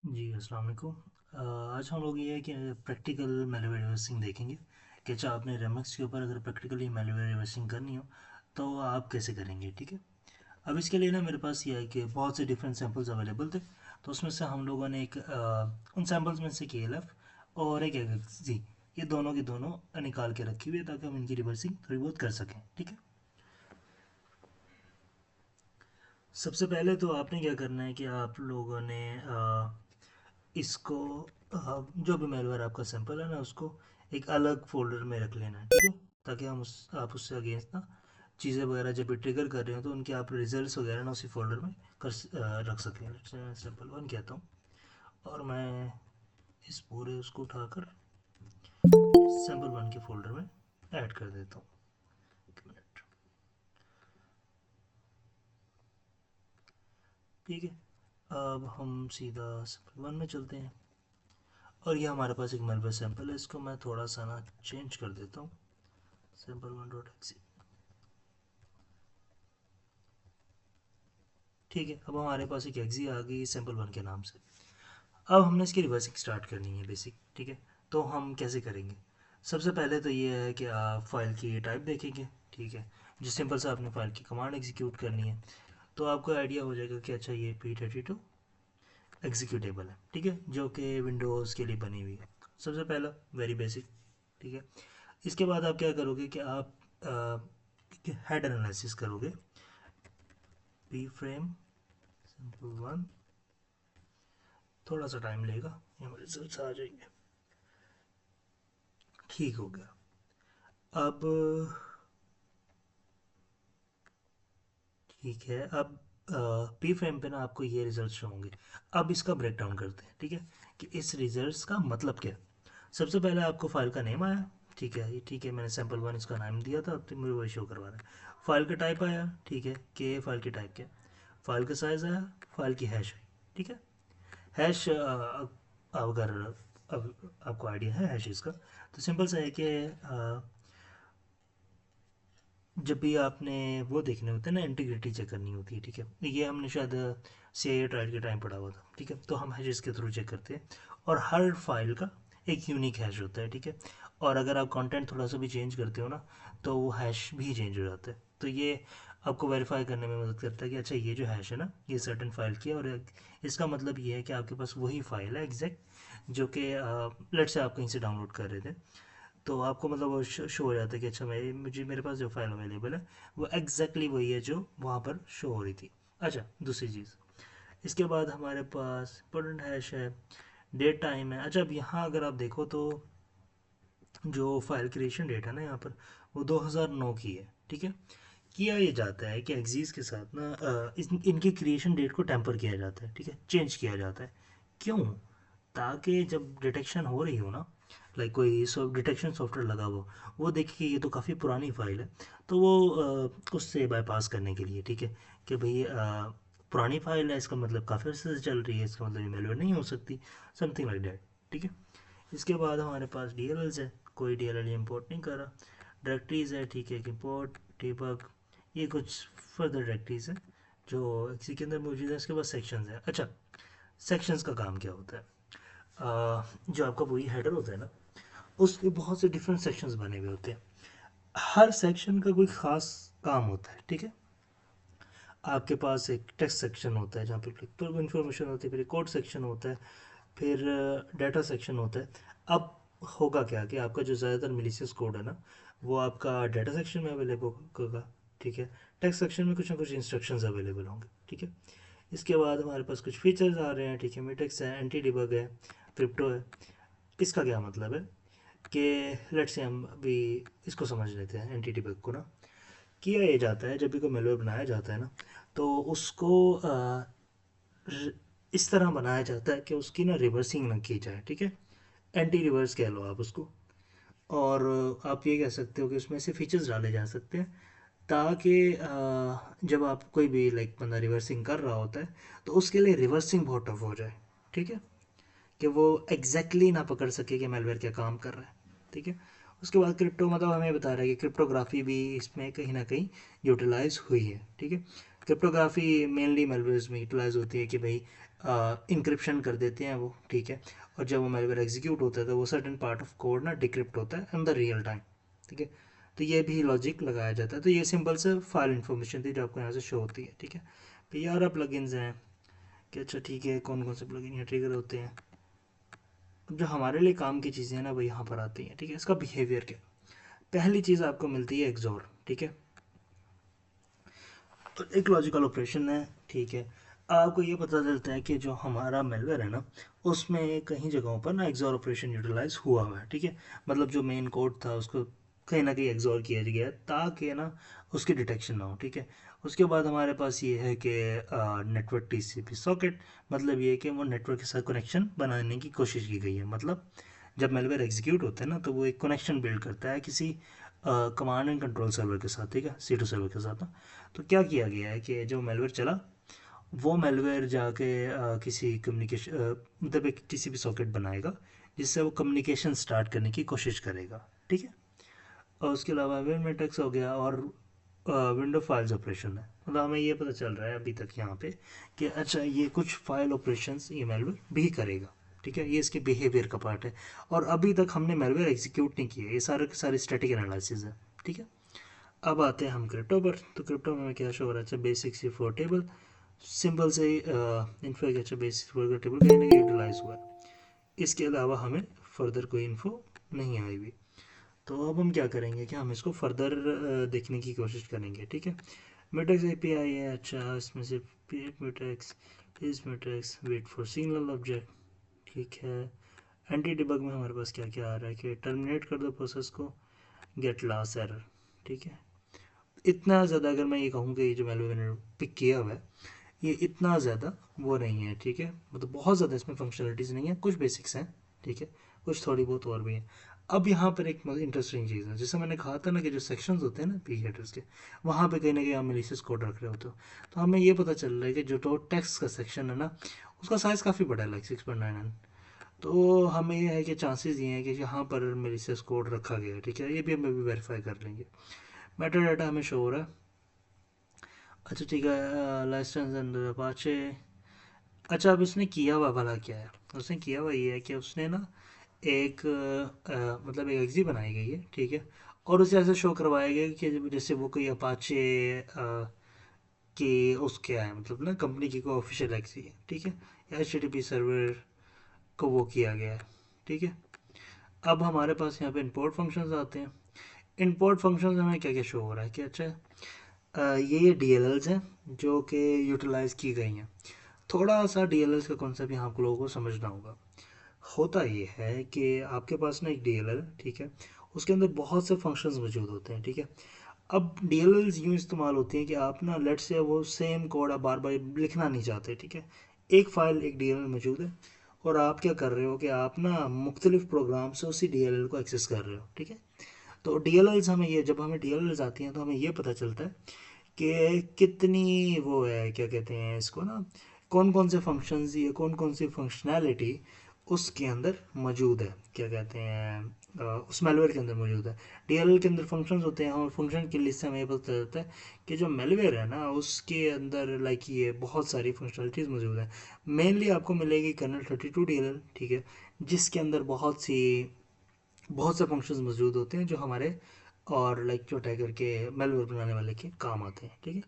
जी, अस्सलाम वालेकुम। आज हम लोग ये है कि प्रैक्टिकल मैलवेयर रिवर्सिंग देखेंगे कि अच्छा आपने रेमक्स के ऊपर अगर प्रैक्टिकली मैलवेयर रिवर्सिंग करनी हो तो आप कैसे करेंगे। ठीक है, अब इसके लिए ना मेरे पास ये है कि बहुत से डिफरेंट सैम्पल्स अवेलेबल थे, तो उसमें से हम लोगों ने एक उन सैम्पल्स में से KLF और एक XZ, ये दोनों की दोनों निकाल के रखी हुई है ताकि हम इनकी रिवर्सिंग थोड़ी बहुत कर सकें। ठीक है, सबसे पहले तो आपने क्या करना है कि आप लोगों ने इसको जो भी मेलवेयर आपका सैंपल है ना उसको एक अलग फोल्डर में रख लेना है। ठीक है, ताकि आप उससे अगेंस्ट ना चीज़ें वगैरह जब भी ट्रिगर कर रहे हो तो उनके आप रिजल्ट्स वगैरह ना उसी फोल्डर में रख सकें। जैसे मैं सैंपल 1 कहता हूँ और मैं इस पूरे उसको उठाकर सैंपल 1 के फोल्डर में ऐड कर देता हूँ। एक मिनट। ठीक है, अब हम सीधा सैंपल 1 में चलते हैं और ये हमारे पास एक मेलवेयर सैंपल है, इसको मैं थोड़ा सा ना चेंज कर देता हूँ। Sample 1.exe। ठीक है, अब हमारे पास एक एक्जी आ गई सैम्पल 1 के नाम से। अब हमने इसकी रिवर्सिंग स्टार्ट करनी है बेसिक। ठीक है, तो हम कैसे करेंगे। सबसे पहले तो ये है कि आप फाइल की टाइप देखेंगे। ठीक है, जिस सिंपल से आपने फाइल की कमांड एग्जीक्यूट करनी है तो आपको आइडिया हो जाएगा कि अच्छा ये P32 एग्जीक्यूटेबल है। ठीक है, जो कि विंडोज़ के लिए बनी हुई है। सबसे पहला वेरी बेसिक। ठीक है, इसके बाद आप क्या करोगे कि आप हेड एनालिसिस करोगे। पी फ्रेम सिंपल 1, थोड़ा सा टाइम लेगा, ये रिजल्ट आ जाएंगे। ठीक हो गया। अब ठीक है, अब पी फ्रेम पे ना आपको ये रिजल्ट शो होंगे। अब इसका ब्रेक डाउन करते हैं। ठीक है, कि इस रिजल्ट्स का मतलब क्या है। सबसे पहले आपको फाइल का नेम आया। ठीक है, ये ठीक है, मैंने सैम्पल 1 इसका नाम दिया था तो मुझे वही शो करवा रहा है। फाइल का टाइप आया। ठीक है, कि फाइल की टाइप क्या। फाइल का साइज आया। फाइल की हैश आई। ठीक है, हैश अगर अब आपको आइडिया है हैश इसका, तो सिंपल सा है कि जब भी आपने वो देखने होते हैं ना, इंटीग्रिटी चेक करनी होती है। ठीक है, ये हमने शायद CIA ट्रायल के टाइम पढ़ा हुआ था। ठीक है, तो हम हैशेस के थ्रू चेक करते हैं और हर फाइल का एक यूनिक हैश होता है। ठीक है, और अगर आप कंटेंट थोड़ा सा भी चेंज करते हो ना तो वो हैश भी चेंज हो जाता है। तो ये आपको वेरीफाई करने में मदद करता है कि अच्छा ये जो हैश है ना ये सर्टेन फाइल की है, और इसका मतलब ये है कि आपके पास वही फाइल है एग्जैक्ट जो कि लेट से आप कहीं से डाउनलोड कर रहे थे। तो आपको मतलब वो शो हो जाता है कि अच्छा मेरे पास जो फाइल अवेलेबल है वो एग्जैक्टली वही है जो वहाँ पर शो हो रही थी। अच्छा, दूसरी चीज़, इसके बाद हमारे पास इंपॉर्टेंट हैश है, डेट टाइम है। अच्छा, अब यहाँ अगर आप देखो तो जो फाइल क्रिएशन डेट है ना यहाँ पर वो 2009 की है। ठीक है, किया ये जाता है कि एक्जीज के साथ ना इनकी क्रिएशन डेट को टेम्पर किया जाता है। ठीक है, चेंज किया जाता है। क्यों, ताकि जब डिटेक्शन हो रही हो ना, लाइक कोई डिटेक्शन सॉफ्टवेयर लगा हो, वो देखे कि ये तो काफ़ी पुरानी फाइल है, तो वो उससे बाईपास करने के लिए। ठीक है, कि भाई पुरानी फाइल है इसका मतलब काफ़ी अर्से से चल रही है, इसका मतलब ये मेलवेयर नहीं हो सकती, समथिंग लाइक दैट। ठीक है, इसके बाद हमारे पास DLLs है। कोई DLL इम्पोर्ट नहीं कर रहा। डायरेक्टरीज है। ठीक है, इम्पोर्ट डिबग, ये कुछ फर्दर डायरेक्टरीज है जो इसी के अंदर मौजूद है। इसके बाद सेक्शंस है। अच्छा, सेक्शंस का काम क्या होता है। जो आपका वही हेडर होता है ना उसके बहुत से डिफरेंट सेक्शंस बने हुए होते हैं। हर सेक्शन का कोई ख़ास काम होता है। ठीक है, आपके पास एक टेक्स्ट सेक्शन होता है जहाँ पे इन्फॉर्मेशन होती है, फिर एक कोड सेक्शन होता है, फिर डाटा सेक्शन होता है। अब होगा क्या कि आपका जो ज़्यादातर मिलीशियस कोड है ना वो आपका डाटा सेक्शन में अवेलेबल होगा। ठीक है, टेक्स्ट सेक्शन में कुछ ना कुछ इंस्ट्रक्शंस अवेलेबल होंगे। ठीक है, इसके बाद हमारे पास कुछ फीचर्स आ रहे हैं। ठीक है, मिटेक्स है, एंटी डिबग है, क्रिप्टो है। इसका क्या मतलब है कि लेट्स से हम अभी इसको समझ लेते हैं। एंटी डिबग को ना किया ये जाता है जब भी कोई मेलवेयर बनाया जाता है ना तो उसको इस तरह बनाया जाता है कि उसकी ना रिवर्सिंग ना की जाए। ठीक है, एंटी रिवर्स कह लो आप उसको। और आप ये कह सकते हो कि उसमें से फीचर्स डाले जा सकते हैं ताकि जब आप कोई भी लाइक बंदा रिवर्सिंग कर रहा होता है तो उसके लिए रिवर्सिंग बहुत टफ हो जाए। ठीक है, कि वो एग्जैक्टली ना पकड़ सके कि मेलवेयर क्या काम कर रहा है। ठीक है, उसके बाद क्रिप्टो मतलब हमें बता रहा है कि क्रिप्टोग्राफी भी इसमें कहीं ना कहीं यूटिलाइज हुई है। ठीक है, क्रिप्टोग्राफी मेनली मेलवेयर्स में यूटिलाइज होती है कि भाई इंक्रिप्शन कर देते हैं वो, ठीक है, और जब वो मेलवेयर एग्जीक्यूट होता है तो वो सर्टेन पार्ट ऑफ कोड ना डिक्रिप्ट होता है इन द रियल टाइम, ठीक है। तो ये भी लॉजिक लगाया जाता है। तो ये सिंपल से फाइल इन्फॉर्मेशन थी जो आपको यहाँ से शो होती है, ठीक है। तो ये और प्लगइन्स हैं कि अच्छा ठीक है कौन कौन से प्लगइन यहाँ ट्रिगर होते हैं। अब जो हमारे लिए काम की चीज़ें हैं ना वो यहाँ पर आती हैं, ठीक है। इसका बिहेवियर क्या, पहली चीज़ आपको मिलती है एक्सॉर, ठीक है। तो एक लॉजिकल ऑपरेशन है, ठीक है। आपको ये पता चलता है कि जो हमारा मेलवेयर है ना उसमें कहीं जगहों पर ना एक्सॉर ऑपरेशन यूटिलाइज हुआ हुआ है, ठीक है। मतलब जो मेन कोड था उसको कहीं ना कहीं एक्सॉर किया गया है ताकि ना उसकी डिटेक्शन ना हो, ठीक है। उसके बाद हमारे पास ये है कि नेटवर्क टीसीपी सॉकेट, मतलब ये है कि वो नेटवर्क के साथ कनेक्शन बनाने की कोशिश की गई है। मतलब जब मेलवेयर एग्जीक्यूट होता है ना तो वो एक कनेक्शन बिल्ड करता है किसी कमांड एंड कंट्रोल सर्वर के साथ, ठीक है, C2 सर्वर के साथ ना। तो क्या किया गया है कि जो मेलवेयर चला वो मेलवेयर जाके किसी कम्युनिकेशन मतलब एक टीसीपी सॉकेट बनाएगा जिससे वो कम्युनिकेशन स्टार्ट करने की कोशिश करेगा, ठीक है। और उसके अलावा विनमेटेक्स हो गया और विंडो फाइल्स ऑपरेशन है। मतलब हमें ये पता चल रहा है अभी तक यहाँ पे कि अच्छा ये कुछ फाइल ऑपरेशंस ये मेलवेयर भी करेगा, ठीक है। ये इसके बिहेवियर का पार्ट है। और अभी तक हमने मेलवेयर एग्जीक्यूट नहीं किया, ये सारे के सारे स्टैटिक एनालिसिस है, ठीक है। अब आते हैं हम क्रिप्टो पर। तो क्रिप्टो में हमें क्या शो हो रहा है, अच्छा बेसिक सी फोर टेबल, सिंपल से इन्फो एक अच्छा बेसिक फोर का टेबल कहीं ना कहीं यूटिलाइज हुआ है। इसके अलावा हमें फर्दर कोई इन्फो नहीं आई हुई। तो अब हम क्या करेंगे कि हम इसको फर्दर देखने की कोशिश करेंगे, ठीक है। म्यूटेक्स एपीआई है, अच्छा इसमें से mutex is mutex wait for signal object, ठीक है। एंटी डिबग में हमारे पास क्या क्या आ रहा है कि टर्मिनेट कर दो प्रोसेस को, गेट लास्ट एरर, ठीक है। इतना ज़्यादा अगर मैं ये कहूँ कि ये जो मैंने पिक किया हुआ है ये इतना ज़्यादा वो नहीं है, ठीक है। मतलब बहुत ज़्यादा इसमें फंक्शनलिटीज़ नहीं है, कुछ बेसिक्स हैं, ठीक है, कुछ थोड़ी बहुत और भी हैं। अब यहाँ पर एक इंटरेस्टिंग चीज़ है, जैसे मैंने कहा था ना कि जो सेक्शंस होते हैं ना पी हेडर्स के, वहाँ पे कहीं ना कहीं आप मेलिशियस कोड रख रहे होते हो। तो हमें ये पता चल रहा है कि जो तो टेक्स्ट का सेक्शन है ना उसका साइज़ काफ़ी बड़ा है, लाइक 6.99। तो हमें ये है कि चांसेस ये हैं कि यहाँ पर मेलिशियस कोड रखा गया है, ठीक है। ये भी हम अभी वेरीफाई कर लेंगे। मेटा डाटा हमें शो हो रहा है, अच्छा ठीक है। लाइसेंस अंडर अपाचे, अच्छा अब उसने किया हुआ भला क्या है, उसने किया हुआ ये है कि उसने ना एक मतलब एक एग्जी बनाई गई है, ठीक है। और उसे ऐसे शो करवाया गया कि जैसे वो कोई अपाचे कि उसके है, मतलब ना कंपनी की कोई ऑफिशियल एग्जी है, ठीक है, या HTTP सर्वर को वो किया गया है, ठीक है। अब हमारे पास यहाँ पे इंपोर्ट फंक्शंस आते हैं। इंपोर्ट फंक्शंस हमें क्या क्या शो हो रहा है कि अच्छा ये DLLs हैं जो कि यूटिलाइज की गई हैं। थोड़ा सा DLLs का कॉन्सेप्ट यहाँ आप लोगों को समझना होगा। होता ये है कि आपके पास ना एक DLL, ठीक है, उसके अंदर बहुत से फंक्शंस मौजूद होते हैं, ठीक है। अब DLLs यूँ इस्तेमाल होती हैं कि आप ना लेट से वो सेम कोड आप बार बार लिखना नहीं चाहते, ठीक है। एक फ़ाइल एक DLL मौजूद है और आप क्या कर रहे हो कि आप ना मुख्तलिफ प्रोग्राम से उसी DLL को एक्सेस कर रहे हो, ठीक है। तो DLLs हमें ये जब हमें DLLs आती हैं तो हमें ये पता चलता है कि कितनी वो है क्या कहते हैं इसको ना, कौन कौन से फंक्शंस ये कौन कौन सी फंक्शनैलिटी उसके अंदर मौजूद है, क्या कहते हैं उस मेलवेयर के अंदर मौजूद है। DLL के अंदर फंक्शंस होते हैं और फंक्शन की लिस्ट से हमें ये पता चलता है कि जो मेलवेयर है ना उसके अंदर लाइक ये बहुत सारी फंक्शनलिटीज़ मौजूद है। मेनली आपको मिलेगी कर्नल 32 DLL, ठीक है, जिसके अंदर बहुत से फंक्शंस मौजूद होते हैं जो हमारे और लाइक जो टाइगर के मेलवेयर बनाने वाले के काम आते हैं, ठीक है।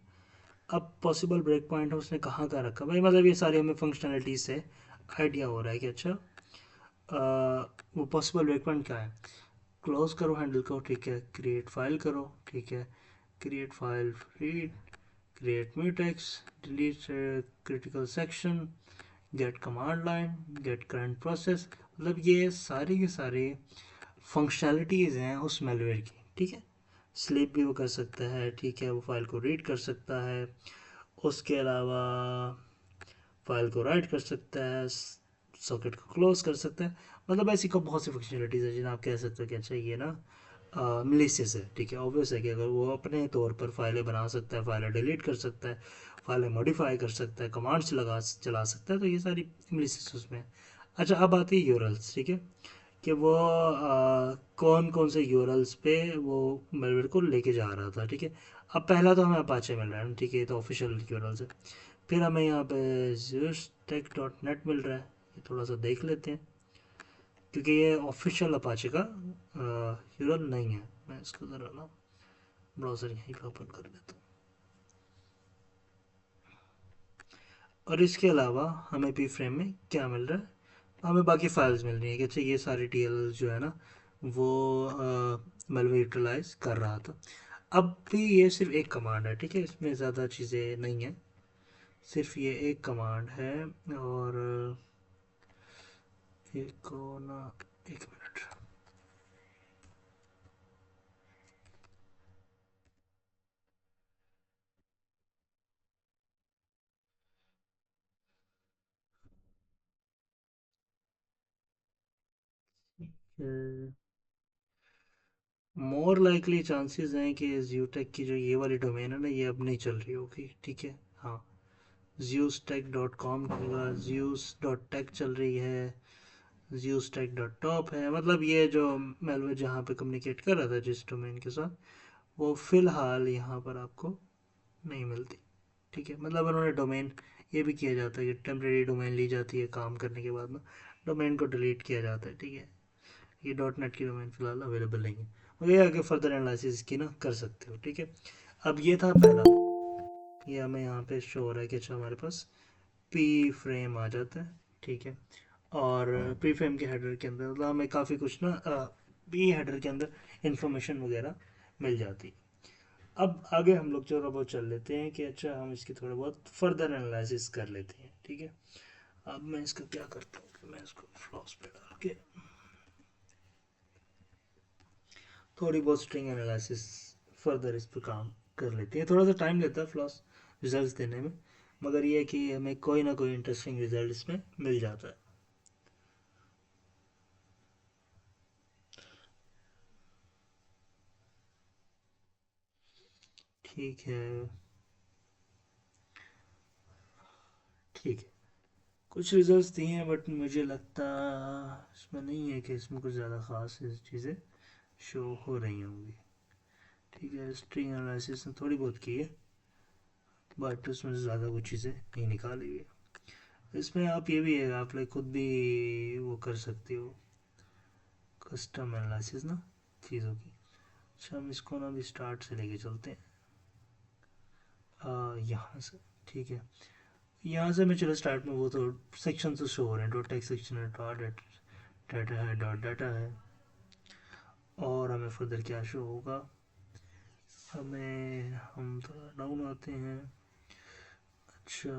अब पॉसिबल ब्रेक पॉइंट है उसने कहाँ का रखा भाई, मतलब ये सारी हमें फंक्शनलिटीज से आइडिया हो रहा है कि अच्छा वो पॉसिबल ब्रेक पॉइंट क्या है। क्लोज करो हैंडल को, ठीक है, क्रिएट फाइल करो, ठीक है, create file read, create mutex, delete critical section, get command line, get current process. मतलब ये सारी के सारी फंक्शनैलिटीज़ हैं उस मेलवेयर की, ठीक है। स्लीप भी वो कर सकता है, ठीक है, वो फाइल को रीड कर सकता है, उसके अलावा फाइल को राइट कर सकता है, सॉकेट को क्लोज कर सकता है। मतलब ऐसी को बहुत सी फंक्शनलिटीज़ है जिन्हें आप कह सकते हो कि अच्छा ये ना मिलीशियस है, ठीक है। ऑब्वियस है कि अगर वो अपने तौर पर फाइलें बना सकता है, फाइलें डिलीट कर सकता है, फाइलें मॉडिफाई कर सकता है, कमांड्स चला सकता है, तो ये सारी मिलीशियस उसमें है। अच्छा अब आती है यूरल्स, ठीक है, कि वो कौन कौन से यूरल्स पे वो मेलवेयर को लेके जा रहा था, ठीक है। अब पहला तो हमें अपाचे मिल रहा है ना, ठीक है, ये तो ऑफिशियल यूआरएल से। फिर हमें यहाँ पे zeustech.net मिल रहा है, ये थोड़ा सा देख लेते हैं क्योंकि ये ऑफिशियल अपाचे का यूआरएल नहीं है। मैं इसको ज़रा ना ब्राउज़र यहीं पे ओपन कर लेता हूँ। और इसके अलावा हमें पी फ्रेम में क्या मिल रहा है, हमें बाकी फाइल्स मिल रही हैं कि अच्छा ये सारी टीएल जो है ना वो मेलवे यूटिलाइज कर रहा था। अब भी ये सिर्फ एक कमांड है, ठीक है, इसमें ज़्यादा चीज़ें नहीं हैं, सिर्फ ये एक कमांड है। और एक को ना, एक मिनट, मोर लाइकली चांसेस हैं कि ज्यूटेक की जो ये वाली डोमेन है ना ये अब नहीं चल रही होगी, ठीक है। हाँ, ज्यूसटेक.com की जगह ज्यूस.टेक चल रही है, ज्यूसटेक.टॉप है। मतलब ये जो मेलवेयर जहाँ पे कम्युनिकेट कर रहा था जिस डोमेन के साथ, वो फ़िलहाल यहाँ पर आपको नहीं मिलती, ठीक है। मतलब उन्होंने डोमेन, ये भी किया जाता है कि टेम्प्रेरी डोमेन ली जाती है काम करने के बाद ना, डोमेन को डिलीट किया जाता है, ठीक है। ये डॉट नेट की डोमेन फिलहाल अवेलेबल नहीं है, और ये आगे फर्दर एनालिसिस की ना कर सकते हो, ठीक है। अब ये था पहला, ये हमें यहाँ पे शो हो रहा है कि अच्छा हमारे पास पी फ्रेम आ जाता है, ठीक है। और पी फ्रेम के हेडर के अंदर मतलब हमें काफ़ी कुछ ना पी हेडर के अंदर इंफॉर्मेशन वगैरह मिल जाती है। अब आगे हम लोग थोड़ा बहुत चल लेते हैं कि अच्छा हम इसकी थोड़ा बहुत फर्दर एनालिसिस कर लेते हैं, ठीक है। अब मैं इसका क्या करता हूँ कि मैं इसको फ्लॉस पे डाल के थोड़ी बहुत स्ट्रिंग एनालिसिस फर्दर इस पर काम कर लेते हैं। थोड़ा सा टाइम लेता है फ्लॉस रिजल्ट्स देने में, मगर ये है कि हमें कोई ना कोई इंटरेस्टिंग रिजल्ट इसमें मिल जाता है। ठीक है, ठीक है, कुछ रिजल्ट्स दिए हैं बट मुझे लगता इसमें नहीं है कि इसमें कुछ ज़्यादा ख़ास चीज़ें शो हो रही होंगी, ठीक है। स्ट्रिंग एनालिसिस ने थोड़ी बहुत की है बट उसमें से ज़्यादा कुछ चीज़ें नहीं निकाली हुई है। इसमें आप ये भी है, आप लाइक खुद भी वो कर सकते हो कस्टम एनालिसिस ना चीज़ों की। अच्छा हम इसको ना भी स्टार्ट से लेके चलते हैं, यहाँ से, ठीक है। यहाँ से मैं चलो स्टार्ट में वो तो सेक्शन से शो हो रहे हैं, डॉट टेक्स्ट सेक्शन है, डॉट डाटा है, डॉट डाटा है। और हमें फर्दर क्या शो होगा, हमें हम थोड़ा डाउन आते हैं। अच्छा,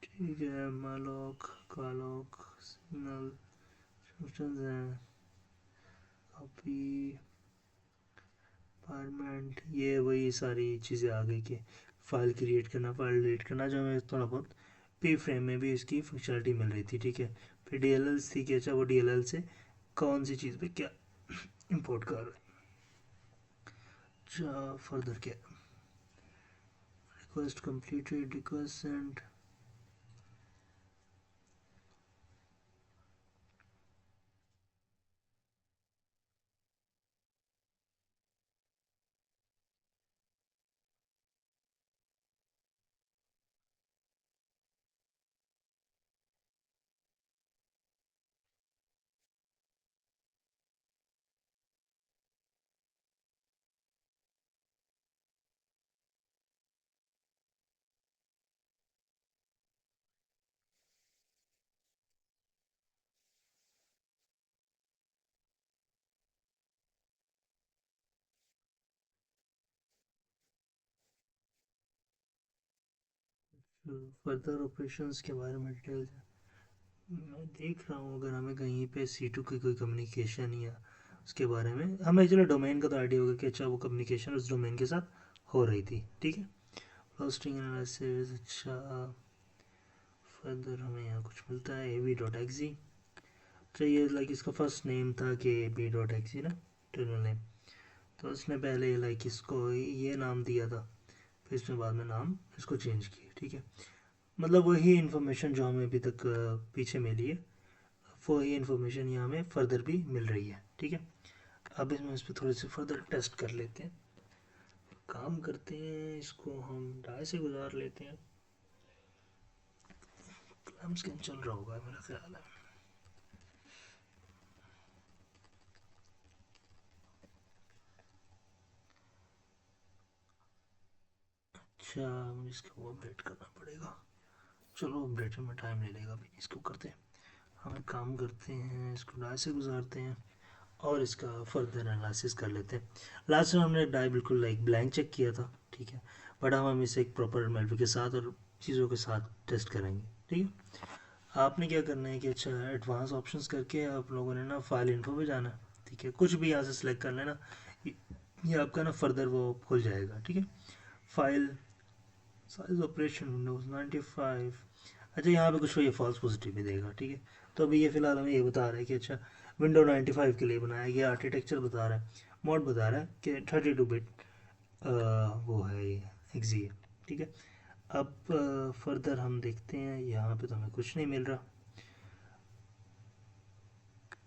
ठीक है, मालॉक कालॉक सिग्नल फंक्शंस हैं, कॉपी पारमेंट, ये वही सारी चीज़ें आ गई कि फाइल क्रिएट करना, फाइल डिलीट करना, जो हमें थोड़ा बहुत पी फ्रेम में भी इसकी फंक्शनलिटी मिल रही थी, ठीक है। फिर डी एल एल थी कि अच्छा वो डी एल एल से कौन सी चीज़ पे क्या इंपोर्ट कर रहे हैं। अच्छा फर्दर क्या, request completed, request send. Further operations के बारे में डिटेल मैं देख रहा हूँ, अगर हमें कहीं पे C2 की कोई कम्युनिकेशन या उसके बारे में, हमें चलो डोमेन का तो आइडिया होगा कि अच्छा वो कम्युनिकेशन उस डोमेन के साथ हो रही थी, ठीक है। होस्टिंग एनालिसिस, अच्छा फर्दर हमें यहाँ कुछ मिलता है, ab.exe। अच्छा ये लाइक इसका फर्स्ट नेम था कि ab.exe ना, टर्मिनल नेम, तो उसने पहले लाइक इसको ये नाम दिया था, फिर इसमें बाद में नाम इसको चेंज किया, ठीक है। मतलब वही इन्फॉर्मेशन जो हमें अभी तक पीछे मिली है, वही इन्फॉर्मेशन यहाँ हमें फर्दर भी मिल रही है, ठीक है। अब इसमें इस पर थोड़ी सी फर्दर टेस्ट कर लेते हैं, काम करते हैं, इसको हम डाई से गुजार लेते हैं। क्लैम स्कैन चल रहा होगा मेरा ख्याल है। अच्छा, मुझे इसका वो अपडेट करना पड़ेगा। चलो अपडेट में टाइम ले लेगा, अभी इसको करते हैं। हम एक काम करते हैं, इसको डाई से गुजारते हैं और इसका फर्दर एनालिसिस कर लेते हैं। लास्ट में हमने डाई बिल्कुल लाइक ब्लैंक चेक किया था, ठीक है, बट हम इसे एक प्रॉपर मेल्वी के साथ और चीज़ों के साथ टेस्ट करेंगे, ठीक है। आपने क्या करना है कि अच्छा एडवांस ऑप्शंस करके आप लोगों ने ना फाइल इन्फो पे जाना है, ठीक है, कुछ भी यहाँ से सिलेक्ट कर लेना, ये आपका ना फर्दर वो खुल जाएगा, ठीक है। File size operation Windows 95। अच्छा यहाँ पे कुछ ये फॉल्स पॉजिटिव भी देगा, ठीक है। तो अभी ये फिलहाल हमें ये बता रहा है कि अच्छा विंडो 95 के लिए बनाया गया, आर्किटेक्चर बता रहा है, मोड बता रहा है कि 32 बिट वो है, ये एक्जी है, ठीक है। अब फर्दर हम देखते हैं, यहाँ पे तो हमें कुछ नहीं मिल रहा,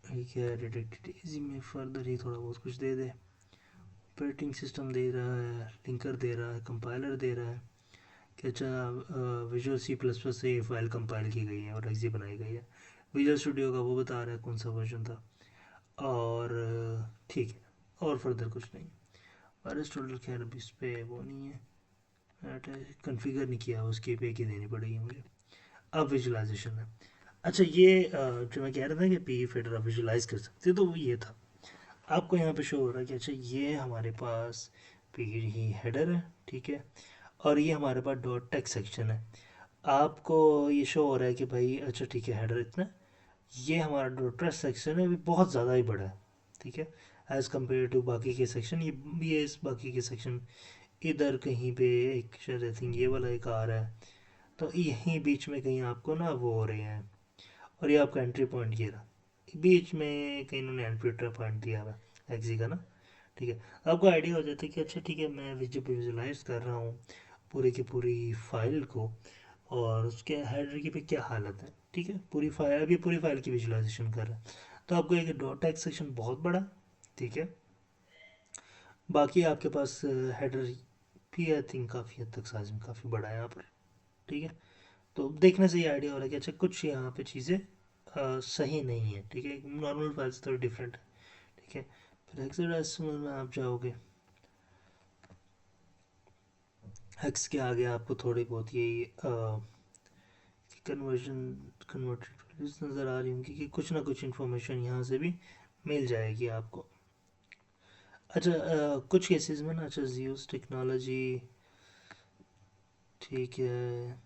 ठीक है। डिटेक्टेड इजी में फर्दर ही थोड़ा बहुत कुछ दे दे। ऑपरेटिंग सिस्टम दे रहा है, लिंकर दे रहा है, कंपाइलर दे रहा है कि अच्छा विजुअल सी प्लस प्लस से ये फाइल कंपाइल की गई है और एक्जी बनाई गई है। विजुअल स्टूडियो का वो बता रहा है कौन सा वर्जन था, और ठीक है, और फर्दर कुछ नहीं। वायरस टोटल खैर अभी इस पर वो नहीं है, कन्फिगर नहीं किया, उसकी पे की देनी पड़ेगी मुझे। अब विजुलाइजेशन है। अच्छा ये जो मैं कह रहा था कि पी फेडर आप विजुलाइज कर सकते तो वो ये था, आपको यहाँ पे शो हो रहा है कि अच्छा ये हमारे पास पी ही हेडर है, ठीक है, और ये हमारे पास डॉट टेक्स्ट सेक्शन है। आपको ये शो हो रहा है कि भाई अच्छा ठीक है हेडर इतना, ये हमारा डॉट टेक्स्ट सेक्शन है, भी बहुत ज़्यादा ही बड़ा है, ठीक है, एज़ कम्पेयर टू बाकी के सेक्शन। ये इस बाकी के सेक्शन इधर कहीं पे एक शायद आई थिंक ये वाला एक आ रहा है, तो यहीं बीच में कहीं आपको ना वो हो रहे हैं, और ये आपका एंट्री पॉइंट ये रहा, बीच में कहीं इन्होंने एंट्री पॉइंट दिया हुआ है एक्सी का ना, ठीक है। आपको आइडिया हो जाता है कि अच्छा ठीक है, मैं जब विजुलाइज कर रहा हूँ पूरी की पूरी फाइल को और उसके हेडर की पे क्या हालत है, ठीक है, पूरी फाइल, अभी पूरी फाइल की विजुलाइजेशन कर रहा है। तो आपको एक डॉट टेक्स्ट सेक्शन बहुत बड़ा, ठीक है, बाकी आपके पास हेडर भी आई थिंक काफ़ी हद तक साइज में काफ़ी बड़ा है यहाँ पर, ठीक है। तो देखने से ये आइडिया हो रहा है कि अच्छा कुछ यहाँ पे चीज़ें सही नहीं है, ठीक है, नॉर्मल फाइल से थोड़ी डिफरेंट है, ठीक है। फिर हेक्साडेसिमल में आप जाओगे, हेक्स के आगे आपको थोड़ी बहुत यही कन्वर्जन कन्वर्टेड वैल्यूज नज़र आ रही होंगी कि कुछ ना कुछ इन्फॉर्मेशन यहाँ से भी मिल जाएगी आपको। अच्छा कुछ केसेस में ना अच्छा यूज टेक्नोलॉजी, ठीक है,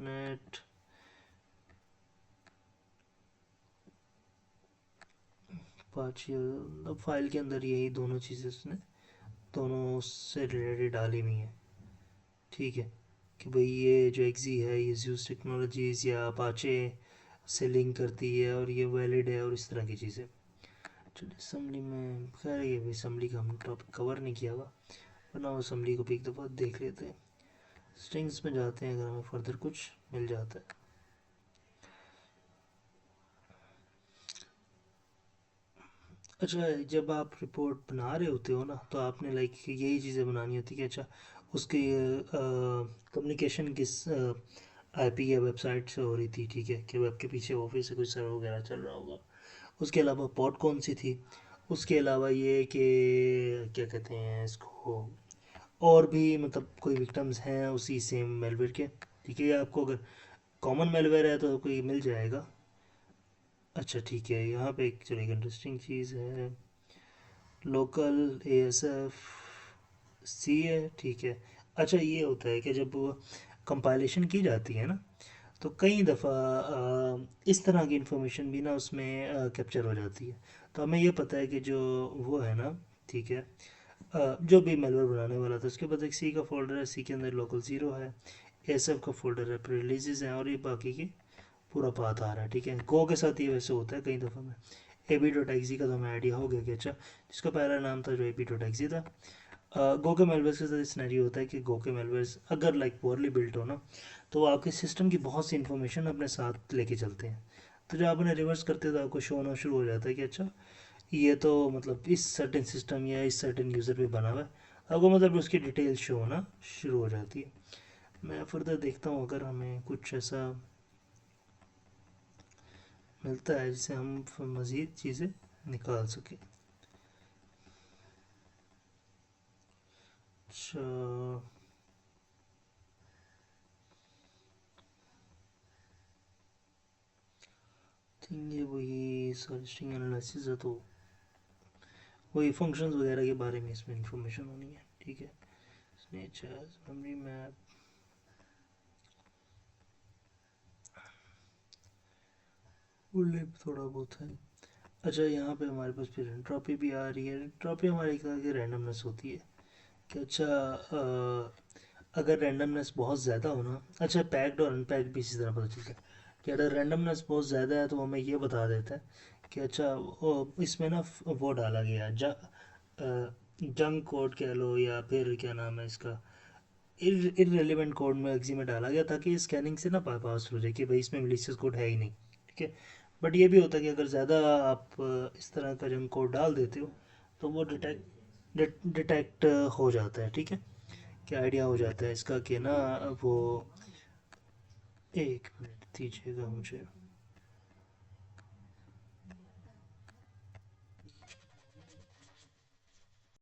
नेट पार्शियल, अब फाइल के अंदर यही दोनों चीज़ें उसने दोनों से रिलेटेड डाली हुई हैं, ठीक है, कि भाई ये जो एक्जी है ये यूज टेक्नोलॉजीज या अपाचे से लिंक करती है और ये वैलिड है और इस तरह की चीज़ें। चलिए असम्बली में खैर ये भी असम्बली का हम टॉपिक कवर नहीं किया हुआ, वरना असम्बली को भी एक दफ़ा देख लेते हैं। स्ट्रिंग्स में जाते हैं, अगर हमें फर्दर कुछ मिल जाता है। अच्छा जब आप रिपोर्ट बना रहे होते हो ना, तो आपने लाइक यही चीज़ें बनानी होती कि अच्छा उसकी कम्युनिकेशन किस आईपी या वेबसाइट से हो रही थी, ठीक है, कि वेब के पीछे ऑफिस से कुछ सर्वर वगैरह चल रहा होगा, उसके अलावा पोर्ट कौन सी थी, उसके अलावा ये कि क्या कहते हैं इसको, और भी मतलब कोई विक्टम्स हैं उसी सेम मेलवेयर के, ठीक है, ये आपको अगर कॉमन मेलवेयर है तो कोई मिल जाएगा। अच्छा ठीक है, यहाँ पे एक चलिए इंटरेस्टिंग चीज़ है, लोकल ASF सी है, ठीक है। अच्छा ये होता है कि जब कंपाइलेशन की जाती है ना, तो कई दफ़ा इस तरह की इंफॉर्मेशन भी ना उसमें कैप्चर हो जाती है। तो हमें ये पता है कि जो वो है ना, ठीक है, जो भी मेलवेयर बनाने वाला था उसके पास एक सी का फोल्डर है, सी के अंदर लोकल ज़ीरो है, ASF का फोल्डर है, रिलीजेस हैं, और ये बाकी के पूरा पाथ आ रहा है, ठीक है। गो के साथ ये वैसे होता है कई दफ़ा में। ab.exe का तो हमें आइडिया हो गया कि अच्छा जिसका पहला नाम था जो ab.exe था। गो के मेलवेयर्स के साथ सिनेरियो होता है कि गो के मेलवेयर्स अगर लाइक पोअरली बिल्ट हो ना, तो वो आपके सिस्टम की बहुत सी इन्फॉर्मेशन अपने साथ लेके चलते हैं। तो जब आप उन्हें रिवर्स करते हो तो आपको शो होना शुरू हो जाता है कि अच्छा ये तो मतलब इस सर्टेन सिस्टम या इस सर्टेन यूज़र पे बना हुआ है, आपको मतलब उसकी डिटेल शो होना शुरू हो जाती है। मैं फर्दर देखता हूँ अगर हमें कुछ ऐसा मिलता है जिससे हम मज़ीद चीज़ें निकाल सकें। अच्छा, थिंक ये वही सर्चिंग एनालिसिस है, तो वही फंक्शंस वगैरह के बारे में इसमें इंफॉर्मेशन होनी है, ठीक है। नेचर मेमोरी मैप, वो लिप थोड़ा बहुत है। अच्छा, यहाँ पे हमारे पास फिर एंट्रोपी भी आ रही है। एंट्रोपी हमारे एक तरह की रैंडमनेस होती है कि अच्छा, अगर रैंडमनेस बहुत ज़्यादा हो ना, अच्छा पैक्ड और अनपैक्ड भी इसी तरह पता चलता है कि अगर रैंडमनेस बहुत ज़्यादा है तो हमें ये बता देता है कि अच्छा इसमें ना वो डाला गया जंक कोड कह लो, या फिर क्या नाम है इसका, इररेलेवेंट कोड में एक्सी में डाला गया ताकि स्कैनिंग से ना पास हो जाए कि भाई इसमें मलिशियस कोड है ही नहीं, ठीक है। बट ये भी होता है कि अगर ज़्यादा आप इस तरह का जंक कोड डाल देते हो तो वो डिटेक्ट हो जाता है, ठीक है। क्या आइडिया हो जाता है इसका कि ना वो, एक मिनट दीजिएगा मुझे।